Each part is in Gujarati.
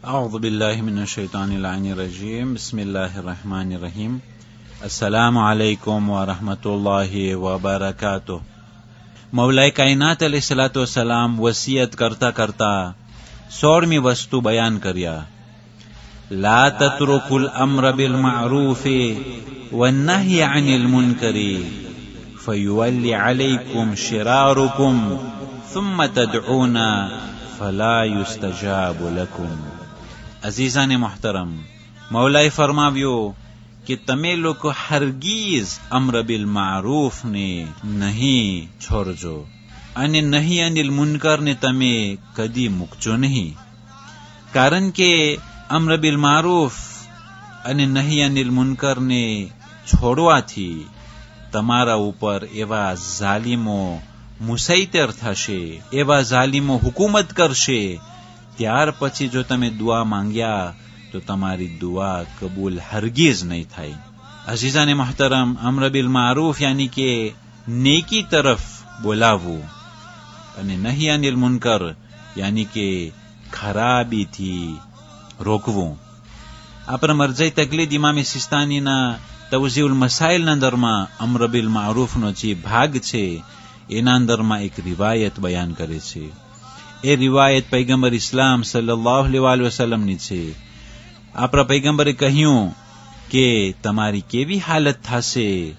أعوذ بالله من الشيطان اللعين الرجيم بسم الله الرحمن الرحيم السلام عليكم ورحمة الله وبركاته. मौलाए कायनात अलैहिस्सलातु वस्सलाम वसियत करता करता 16મી વસ્તુ બયાન કર્યા. ला तत्रुकुल अम्र बिल मारूफि वन्नही अनिल मुनकरी फयुवल्ली अलैकुम शिरारुकुम थुम्मा तदऊना फला युस्तजाबु लकुम. अजीजाने मोहतरम, मौलाए फरमाव्યું કે તમે લોકો હરગીઝ અમ્ર બિલ મારૂફ ને નહીં છોડજો અને નહીં અનિલ મુનકર ને તમે કદી મૂકજો નહીં. કારણ કે અમ્ર બિલ મારૂફ અને નહીં અનિલ મુનકર ને છોડવાથી તમારા ઉપર એવા ઝાલિમો મુસૈતર થશે, એવા ઝાલિમો હુકુમત કરશે. ત્યાર પછી જો તમે દુઆ માંગ્યા તો તમારી દુઆ કબૂલ હરગીઝ નહીં થાય. અઝીઝાને મહતરમ, અમ્ર બિલ મારૂફ યાની કે નેકી તરફ બોલાવવું અને નહીં અનિલ મુનકર યાની કે ખરાબીથી રોકવું. આપણા મરજાઈ તકલીદ ઇમામે સિસ્તાનીના તવઝીઉલ મસાઇલના અંદરમાં અમ્ર બિલ મારૂફનો જે ભાગ છે એના અંદરમાં એક રિવાયત બયાન કરે છે. એ રિવાયત પૈગંબર ઇસ્લામ સલ્લલ્લાહુ અલૈહિ વસલ્લમની છે. આપણા પૈગંબરે કહ્યું કે તમારી કેવી હાલત થશે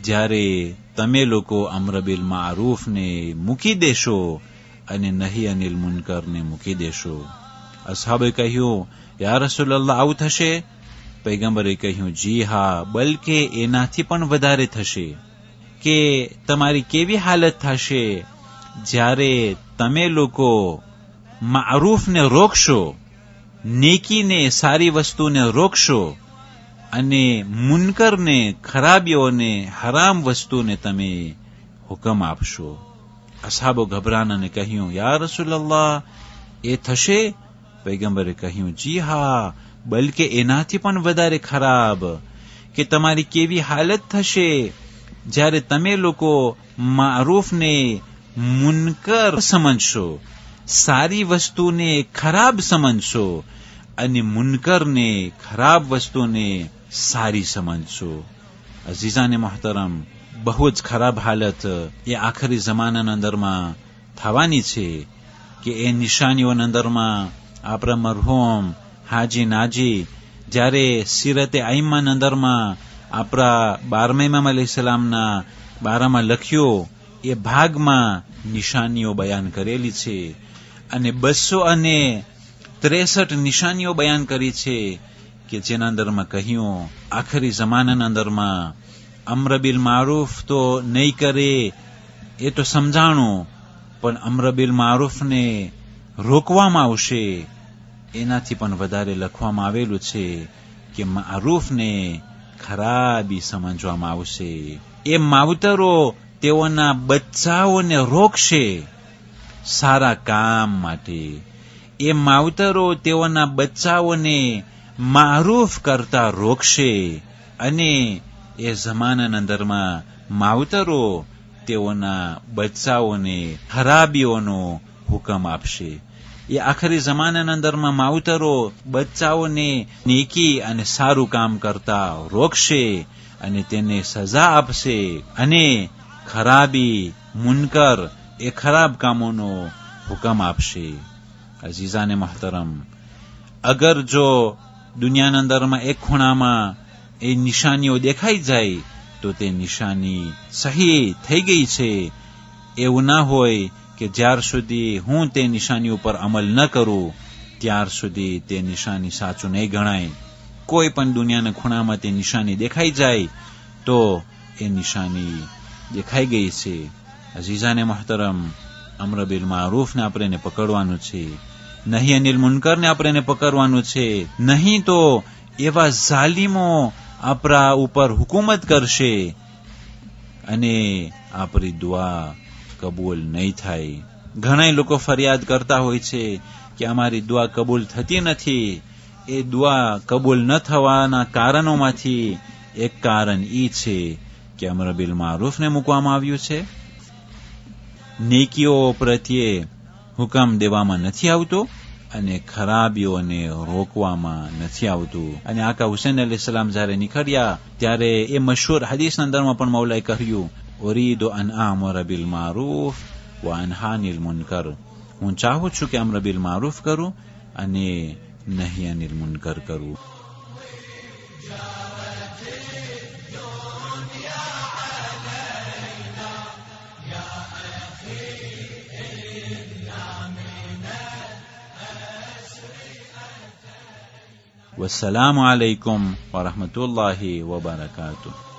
જ્યારે તમે લોકો અમ્ર બિલ મારૂફને મૂકી દેશો અને નહીં અનિલ મુનકરને મૂકી દેશો. અસહાબે કહ્યું, યા રસૂલલ્લાહ, આવું થશે? પૈગંબરે કહ્યું, જી હા, બલકે એનાથી પણ વધારે થશે. કે તમારી કેવી હાલત થશે જ્યારે તમે લોકો મારૂફને રોકશો, નેકીને, સારી વસ્તુને રોકશો અને મુનકરને, ખરાબીઓને, હરામ વસ્તુને તમે હુકમ આપશો. અસહાબો ગભરાનાને કહ્યું, યા રસૂલલ્લાહ, એ થશે? પૈગંબરે કહ્યું, જી હા, બલકે એનાથી પણ વધારે ખરાબ. કે તમારી કેવી હાલત થશે જ્યારે તમે લોકો મારૂફને મુનકર સમજશો, સારી વસ્તુને ખરાબ સમજશો અને મુનકરને, ખરાબ વસ્તુને સારી સમજશો. અઝીઝાને મોહતરમ, બહુ જ ખરાબ હાલત એ આખરી જમાનાના અંદરમાં થવાની છે. કે એ નિશાનીઓના અંદરમાં આપણા મરહૂમ હાજી નાજી જ્યારે સીરતે આઈમ્માના અંદરમાં આપણા 12મા ઇમામ અલૈહિસ્સલામના બારામાં લખ્યો એ ભાગમાં નિશાનીઓ બયાન કરેલી છે અને 263 નિશાનીઓ બયાન કરી છે. કે જેના અંદરમાં કહ્યું આખરી જમાનાના અંદરમાં અમ્ર બિલ મારૂફ તો નહીં કરે એ તો સમજાણું, પણ અમ્ર બિલ મારૂફને રોકવામાં આવશે. એનાથી પણ વધારે લખવામાં આવેલું છે કે મારૂફને ખરાબી સમજવામાં આવશે. એ માવતરો તેઓના બચ્ચાઓને રોકશે સારા કામ માટે. એ માવતરો તેઓના બચ્ચાઓને મારૂફ કરતા રોકશે અને એ જમાનાના અંદરમાં માવતરો તેઓના બચ્ચાઓને ખરાબીઓનો હુકમ આપશે. એ આખરી જમાનાના અંદરમાં માવતરો બચ્ચાઓને નેકી અને સારું કામ કરતા રોકશે અને તેને સજા આપશે અને ખરાબી, મુનકર, એ ખરાબ કામોનો હુકમ આપશે. અઝીઝાને મહતરમ, અગર જો દુનિયાના અંદરમાં એક ખૂણામાં એ નિશાનીઓ દેખાઈ જાય તો તે નિશાની સહી થઈ ગઈ છે. એવું ના હોય કે જ્યાર સુધી હું તે નિશાની ઉપર અમલ ન કરું ત્યાર સુધી તે નિશાની સાચું નહીં ગણાય. કોઈ પણ દુનિયાના ખૂણામાં તે નિશાની દેખાઈ જાય તો એ નિશાની દેખાઈ ગઈ છે. અઝીઝાને મહતરમ, અમ્ર બિલ મારૂફને આપણે પકડવાનું છે, નહીં અનિલ મુનકરને આપણે પકડવાનું છે. નહીં તો એવા ઝાલિમો આપણા ઉપર હુકુમત કરશે અને આપણી દુઆ કબૂલ નહીં થાય. ઘણા લોકો ફરિયાદ કરતા હોય છે કે અમારી દુઆ કબૂલ થતી નથી. એ દુઆ કબૂલ ન થવાના કારણોમાંથી એક કારણ ઈ છે કે અમ્ર બિલ મારૂફને મૂકવામાં આવ્યું છે, નેકીઓ પ્રત્યે હુકમ દેવામાં નથી આવતો અને ખરાબીઓને રોકવામાં નથી આવતું. અને આકા હુસૈન અલૈહિસ્સલામ જ્યારે નીકળ્યા ત્યારે એ મશહૂર હદીસના અંદરમાં પણ મૌલાએ કહ્યું, ઉરીદુ અન આમુર બિલ મારૂફ વ અન્હા અનિલ મુનકર. હું ચાહું છું કે અમ્ર બિલ મારૂફ કરું અને નહી અનિલ મુનકર કરું. والسلام عليكم ورحمة الله وبركاته.